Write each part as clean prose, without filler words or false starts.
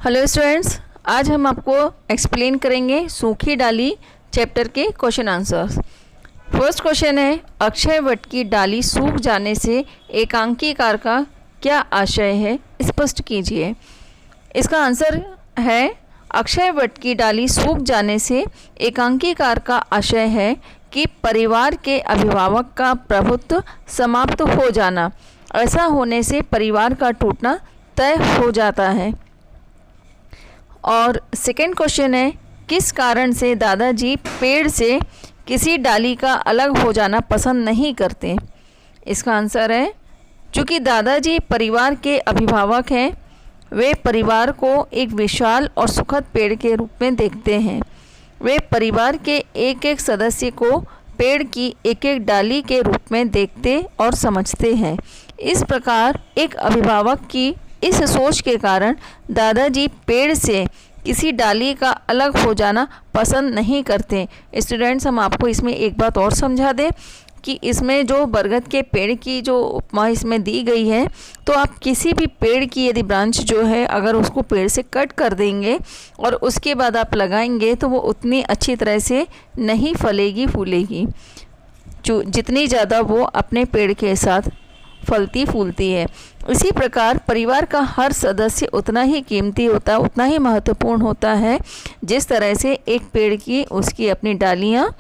Hello students, आज हम आपको एक्सप्लेन करेंगे सूखी डाली चैप्टर के क्वेश्चन आंसर्स। फर्स्ट क्वेश्चन है, अक्षय वट की डाली सूख जाने से एकांकीकार का क्या आशय है, स्पष्ट कीजिए। इसका आंसर है, अक्षय वट की डाली सूख जाने से एकांकीकार का आशय है कि परिवार के अभिभावक का प्रभुत्व समाप्त हो जाना। ऐसा होने से परिवार का टूटना तय हो जाता है। और सेकेंड क्वेश्चन है, किस कारण से दादाजी पेड़ से किसी डाली का अलग हो जाना पसंद नहीं करते। इसका आंसर है, चूँकि दादाजी परिवार के अभिभावक हैं, वे परिवार को एक विशाल और सुखद पेड़ के रूप में देखते हैं। वे परिवार के एक एक सदस्य को पेड़ की एक एक डाली के रूप में देखते और समझते हैं। इस प्रकार एक अभिभावक की इस सोच के कारण दादाजी पेड़ से किसी डाली का अलग हो जाना पसंद नहीं करते। स्टूडेंट्स, हम आपको इसमें एक बात और समझा दें कि इसमें जो बरगद के पेड़ की जो उपमा इसमें दी गई है, तो आप किसी भी पेड़ की यदि ब्रांच जो है अगर उसको पेड़ से कट कर देंगे और उसके बाद आप लगाएंगे तो वो उतनी अच्छी तरह से नहीं फलेगी फूलेगी जितनी ज़्यादा वो अपने पेड़ के साथ फलती फूलती है। इसी प्रकार परिवार का हर सदस्य उतना ही कीमती होता है, उतना ही महत्वपूर्ण होता है जिस तरह से एक पेड़ की उसकी अपनी डालियाँ,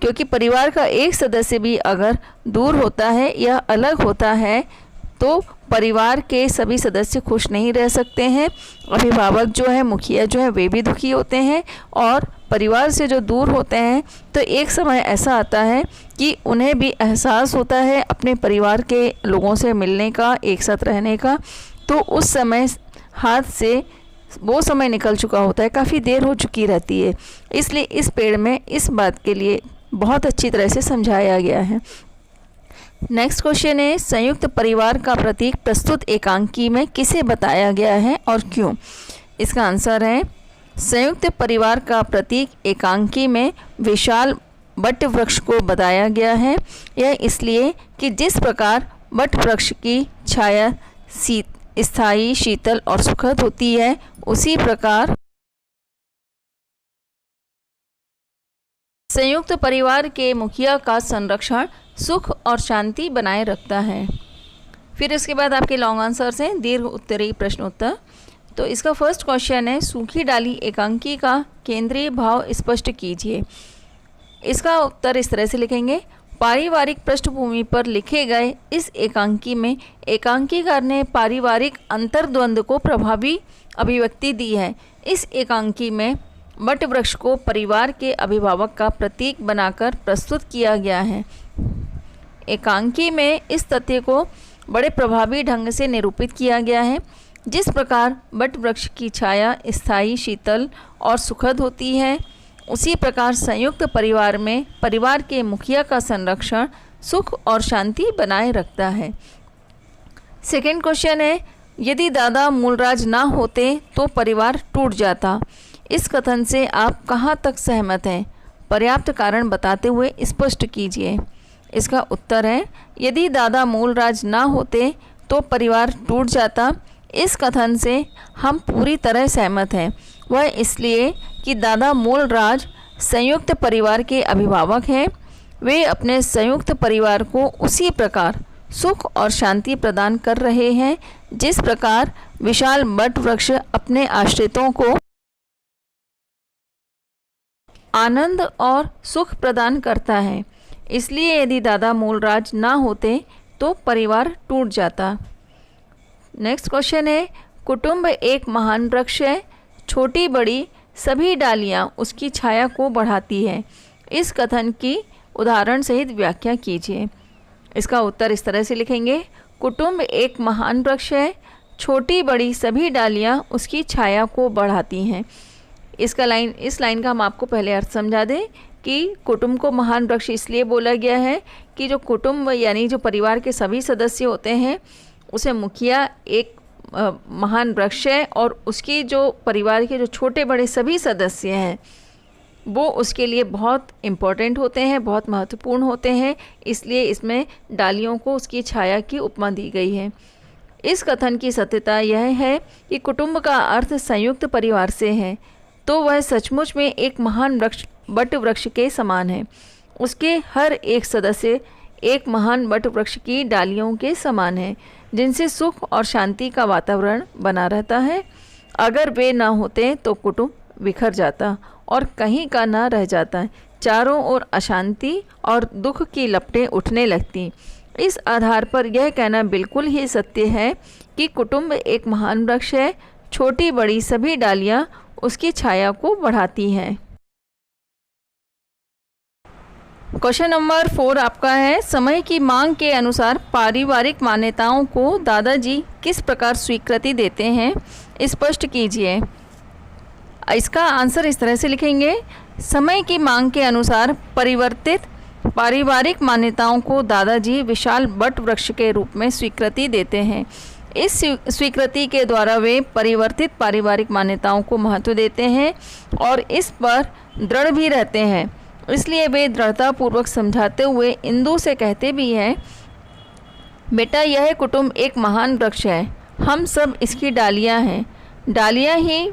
क्योंकि परिवार का एक सदस्य भी अगर दूर होता है या अलग होता है तो परिवार के सभी सदस्य खुश नहीं रह सकते हैं। अभिभावक जो है, मुखिया जो है, वे भी दुखी होते हैं और परिवार से जो दूर होते हैं तो एक समय ऐसा आता है कि उन्हें भी एहसास होता है अपने परिवार के लोगों से मिलने का, एक साथ रहने का। तो उस समय हाथ से वो समय निकल चुका होता है, काफ़ी देर हो चुकी रहती है। इसलिए इस पेड़ में इस बात के लिए बहुत अच्छी तरह से समझाया गया है। नेक्स्ट क्वेश्चन है, संयुक्त परिवार का प्रतीक प्रस्तुत एकांकी में किसे बताया गया है और क्यों। इसका आंसर है, संयुक्त परिवार का प्रतीक एकांकी में विशाल वट वृक्ष को बताया गया है। यह इसलिए कि जिस प्रकार वट वृक्ष की छाया स्थायी, शीतल और सुखद होती है, उसी प्रकार संयुक्त परिवार के मुखिया का संरक्षण सुख और शांति बनाए रखता है। फिर इसके बाद आपके लॉन्ग आंसर्स हैं, दीर्घ उत्तरीय प्रश्न उत्तर। तो इसका फर्स्ट क्वेश्चन है, सूखी डाली एकांकी का केंद्रीय भाव स्पष्ट कीजिए। इसका उत्तर इस तरह से लिखेंगे, पारिवारिक पृष्ठभूमि पर लिखे गए इस एकांकी में एकांकीकार ने पारिवारिक अंतर्द्वंद को प्रभावी अभिव्यक्ति दी है। इस एकांकी में वट वृक्ष को परिवार के अभिभावक का प्रतीक बनाकर प्रस्तुत किया गया है। एकांकी में इस तथ्य को बड़े प्रभावी ढंग से निरूपित किया गया है, जिस प्रकार वट वृक्ष की छाया स्थायी, शीतल और सुखद होती है, उसी प्रकार संयुक्त परिवार में परिवार के मुखिया का संरक्षण सुख और शांति बनाए रखता है। सेकेंड क्वेश्चन है, यदि दादा मूलराज ना होते तो परिवार टूट जाता। इस कथन से आप कहाँ तक सहमत हैं? पर्याप्त कारण बताते हुए स्पष्ट कीजिए। इसका उत्तर है, यदि दादा मूलराज ना होते तो परिवार टूट जाता। इस कथन से हम पूरी तरह सहमत हैं। वह इसलिए कि दादा मूलराज संयुक्त परिवार के अभिभावक हैं। वे अपने संयुक्त परिवार को उसी प्रकार सुख और शांति प्रदान कर रहे हैं जिस प्रकार विशाल वट वृक्ष अपने आश्रितों को आनंद और सुख प्रदान करता है। इसलिए यदि दादा मूलराज ना होते तो परिवार टूट जाता। नेक्स्ट क्वेश्चन है, कुटुंब एक महान वृक्ष है, छोटी बड़ी सभी डालियाँ उसकी छाया को बढ़ाती है। इस कथन की उदाहरण सहित व्याख्या कीजिए। इसका उत्तर इस तरह से लिखेंगे, कुटुंब एक महान वृक्ष है, छोटी बड़ी सभी डालियाँ उसकी छाया को बढ़ाती हैं। इस लाइन का हम आपको पहले अर्थ समझा दें कि कुटुंब को महान वृक्ष इसलिए बोला गया है कि जो कुटुंब यानी जो परिवार के सभी सदस्य होते हैं, उसे मुखिया एक महान वृक्ष है और उसकी जो परिवार के जो छोटे बड़े सभी सदस्य हैं वो उसके लिए बहुत इम्पोर्टेंट होते हैं, बहुत महत्वपूर्ण होते हैं। इसलिए इसमें डालियों को उसकी छाया की उपमा दी गई है। इस कथन की सत्यता यह है कि कुटुंब का अर्थ संयुक्त परिवार से है, तो वह सचमुच में एक महान वट वृक्ष के समान है। उसके हर एक सदस्य एक महान वट वृक्ष की डालियों के समान है, जिनसे सुख और शांति का वातावरण बना रहता है। अगर वे ना होते तो कुटुंब बिखर जाता और कहीं का ना रह जाता। चारों ओर अशांति और दुख की लपटें उठने लगती। इस आधार पर यह कहना बिल्कुल ही सत्य है कि कुटुंब एक महान वृक्ष है। छोटी बड़ी सभी डालियां उसकी छाया को बढ़ाती हैं। क्वेश्चन नंबर 4 आपका है, समय की मांग के अनुसार पारिवारिक मान्यताओं को दादाजी किस प्रकार स्वीकृति देते हैं, स्पष्ट कीजिए। इसका आंसर इस तरह से लिखेंगे, समय की मांग के अनुसार परिवर्तित पारिवारिक मान्यताओं को दादाजी विशाल वट वृक्ष के रूप में स्वीकृति देते हैं। इस स्वीकृति के द्वारा वे परिवर्तित पारिवारिक मान्यताओं को महत्व देते हैं और इस पर दृढ़ भी रहते हैं। इसलिए वे दृढ़तापूर्वक समझाते हुए इंदु से कहते भी हैं, बेटा यह कुटुंब एक महान वृक्ष है, हम सब इसकी डालियां हैं। डालियां ही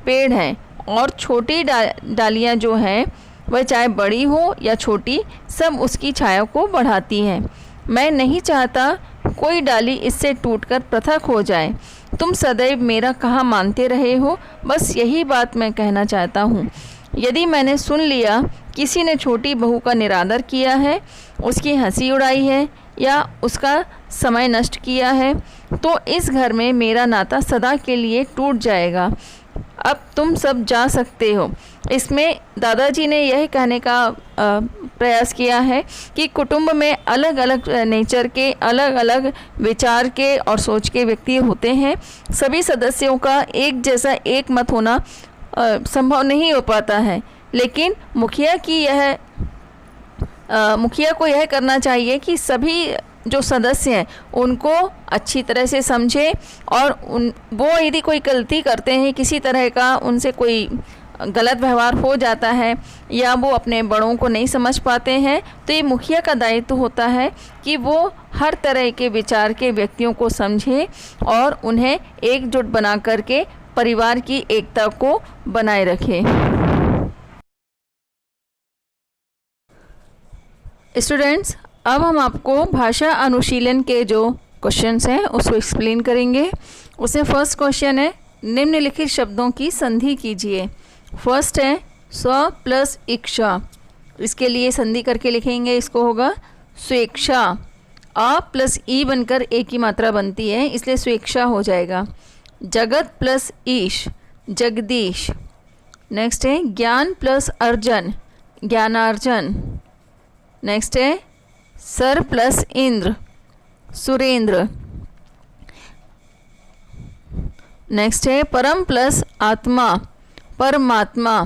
पेड़ हैं और छोटी डालियां जो हैं वह चाहे बड़ी हो या छोटी, सब उसकी छाया को बढ़ाती हैं। मैं नहीं चाहता कोई डाली इससे टूटकर पृथक हो जाए। तुम सदैव मेरा कहा मानते रहे हो, बस यही बात मैं कहना चाहता हूँ। यदि मैंने सुन लिया किसी ने छोटी बहू का निरादर किया है, उसकी हंसी उड़ाई है या उसका समय नष्ट किया है, तो इस घर में मेरा नाता सदा के लिए टूट जाएगा। अब तुम सब जा सकते हो। इसमें दादाजी ने यह कहने का प्रयास किया है कि कुटुंब में अलग अलग नेचर के, अलग अलग विचार के और सोच के व्यक्ति होते हैं। सभी सदस्यों का एक जैसा एक मत होना संभव नहीं हो पाता है, लेकिन मुखिया को यह करना चाहिए कि सभी जो सदस्य हैं उनको अच्छी तरह से समझे और वो यदि कोई गलती करते हैं, किसी तरह का उनसे कोई गलत व्यवहार हो जाता है या वो अपने बड़ों को नहीं समझ पाते हैं, तो ये मुखिया का दायित्व होता है कि वो हर तरह के विचार के व्यक्तियों को समझे और उन्हें एकजुट बना करके परिवार की एकता को बनाए रखे। स्टूडेंट्स, अब हम आपको भाषा अनुशीलन के जो क्वेश्चंस हैं उसको एक्सप्लेन करेंगे। उसमें फर्स्ट क्वेश्चन है, निम्नलिखित शब्दों की संधि कीजिए। फर्स्ट है स्व प्लस इक्षा, इसके लिए संधि करके लिखेंगे, इसको होगा स्वेच्छा। अ प्लस ई बनकर ए की मात्रा बनती है, इसलिए स्वेच्छा हो जाएगा। जगत प्लस ईश, जगदीश। नेक्स्ट है ज्ञान प्लस अर्जन, ज्ञानार्जन। नेक्स्ट है sir plus Indra, Surendra. Next है परम प्लस आत्मा, परमात्मा।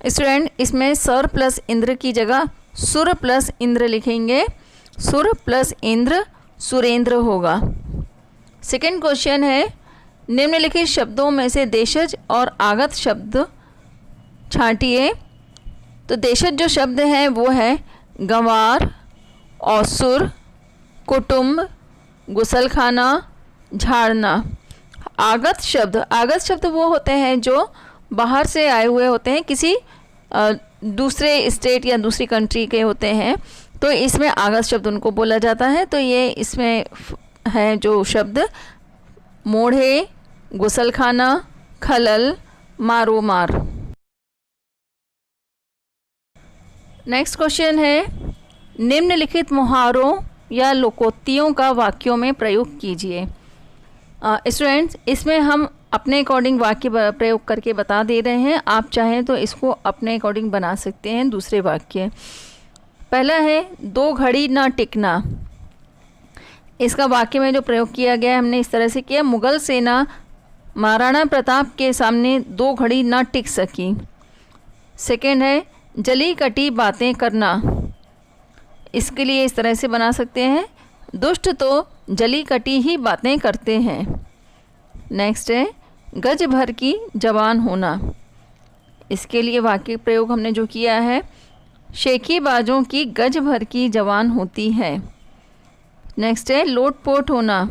स्टूडेंट, इसमें सर प्लस इंद्र की जगह सुर प्लस इंद्र लिखेंगे, सुर प्लस इंद्र सुरेंद्र होगा। सेकंड क्वेश्चन है, निम्नलिखित शब्दों में से देशज और आगत शब्द छांटिए। तो देशज जो शब्द हैं वो है गंवार, औसुर, कुटुंब, गुसलखाना, झाड़ना। आगत शब्द वो होते हैं जो बाहर से आए हुए होते हैं, किसी दूसरे स्टेट या दूसरी कंट्री के होते हैं, तो इसमें आगत शब्द उनको बोला जाता है। तो ये इसमें है जो शब्द मोढ़े, गुसलखाना, खलल, मारो मार। नेक्स्ट क्वेश्चन है, निम्नलिखित मुहावरों या लोकोक्तियों का वाक्यों में प्रयोग कीजिए। स्टूडेंट्स, इसमें हम अपने अकॉर्डिंग वाक्य प्रयोग करके बता दे रहे हैं, आप चाहें तो इसको अपने अकॉर्डिंग बना सकते हैं दूसरे वाक्य। पहला है दो घड़ी ना टिकना। इसका वाक्य में जो प्रयोग किया गया है हमने इस तरह से किया, मुगल सेना महाराणा प्रताप के सामने दो घड़ी ना टिक सकी। सेकेंड है जली कटी बातें करना। इसके लिए इस तरह से बना सकते हैं, दुष्ट तो जली कटी ही बातें करते हैं। नेक्स्ट है गज भर की जवान होना। इसके लिए वाक्य प्रयोग हमने जो किया है, शेखी बाजों की गज भर की जवान होती है। नेक्स्ट है लोटपोट होना,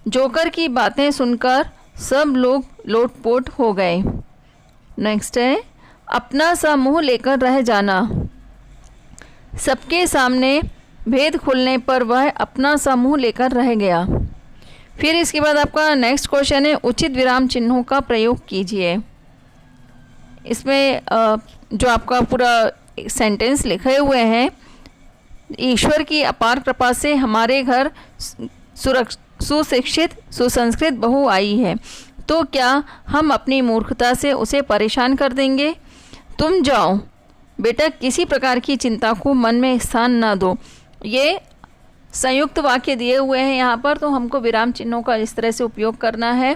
जोकर की बातें सुनकर सब लोग लोटपोट हो गए। नेक्स्ट है अपना सा मुंह लेकर रह जाना। सबके सामने भेद खुलने पर वह अपना सा मुंह लेकर रह गया। फिर इसके बाद आपका नेक्स्ट क्वेश्चन है उचित विराम चिन्हों का प्रयोग कीजिए। इसमें जो आपका पूरा सेंटेंस लिखे हुए हैं, ईश्वर की अपार कृपा से हमारे घर सुशिक्षित सुसंस्कृत बहू आई है, तो क्या हम अपनी मूर्खता से उसे परेशान कर देंगे? तुम जाओ बेटा, किसी प्रकार की चिंता को मन में स्थान न दो। ये संयुक्त वाक्य दिए हुए हैं यहाँ पर, तो हमको विराम चिन्हों का इस तरह से उपयोग करना है।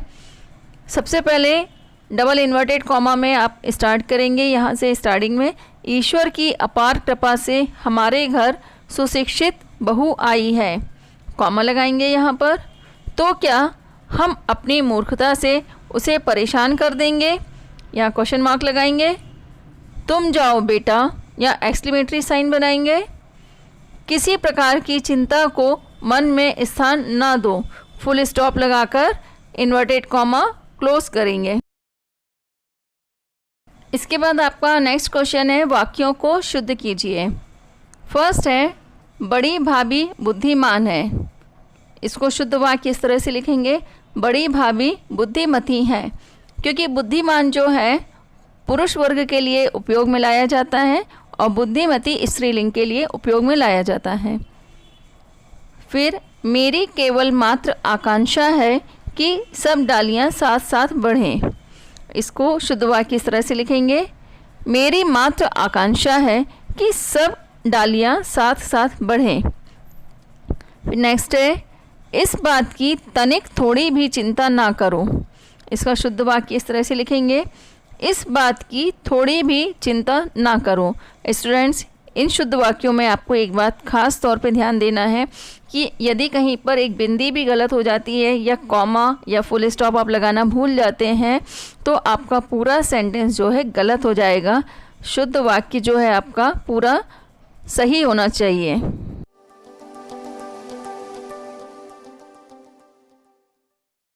सबसे पहले डबल इन्वर्टेड कॉमा में आप स्टार्ट करेंगे। यहाँ से स्टार्टिंग में ईश्वर की अपार कृपा से हमारे घर सुशिक्षित बहू आई है, कॉमा लगाएंगे यहाँ पर। तो क्या हम अपनी मूर्खता से उसे परेशान कर देंगे, यहाँ क्वेश्चन मार्क लगाएंगे। तुम जाओ बेटा, या एक्सक्लेमेटरी साइन बनाएंगे। किसी प्रकार की चिंता को मन में स्थान ना दो, फुल स्टॉप लगाकर इन्वर्टेड कॉमा क्लोज करेंगे। इसके बाद आपका नेक्स्ट क्वेश्चन है वाक्यों को शुद्ध कीजिए। फर्स्ट है बड़ी भाभी बुद्धिमान है। इसको शुद्ध वाक्य इस तरह से लिखेंगे, बड़ी भाभी बुद्धिमती हैं, क्योंकि बुद्धिमान जो है पुरुष वर्ग के लिए उपयोग में लाया जाता है और बुद्धिमती स्त्रीलिंग के लिए उपयोग में लाया जाता है। फिर मेरी केवल मात्र आकांक्षा है कि सब डालियां साथ साथ बढ़ें। इसको शुद्ध वाक्य इस तरह से लिखेंगे, मेरी मात्र आकांक्षा है कि सब डालियां साथ साथ बढ़ें। नेक्स्ट है इस बात की तनिक थोड़ी भी चिंता ना करो। इसका शुद्ध वाक्य इस तरह से लिखेंगे, इस बात की थोड़ी भी चिंता ना करो। स्टूडेंट्स, इन शुद्ध वाक्यों में आपको एक बात खास तौर पे ध्यान देना है कि यदि कहीं पर एक बिंदी भी गलत हो जाती है या कॉमा या फुल स्टॉप आप लगाना भूल जाते हैं तो आपका पूरा सेंटेंस जो है गलत हो जाएगा। शुद्ध वाक्य जो है आपका पूरा सही होना चाहिए।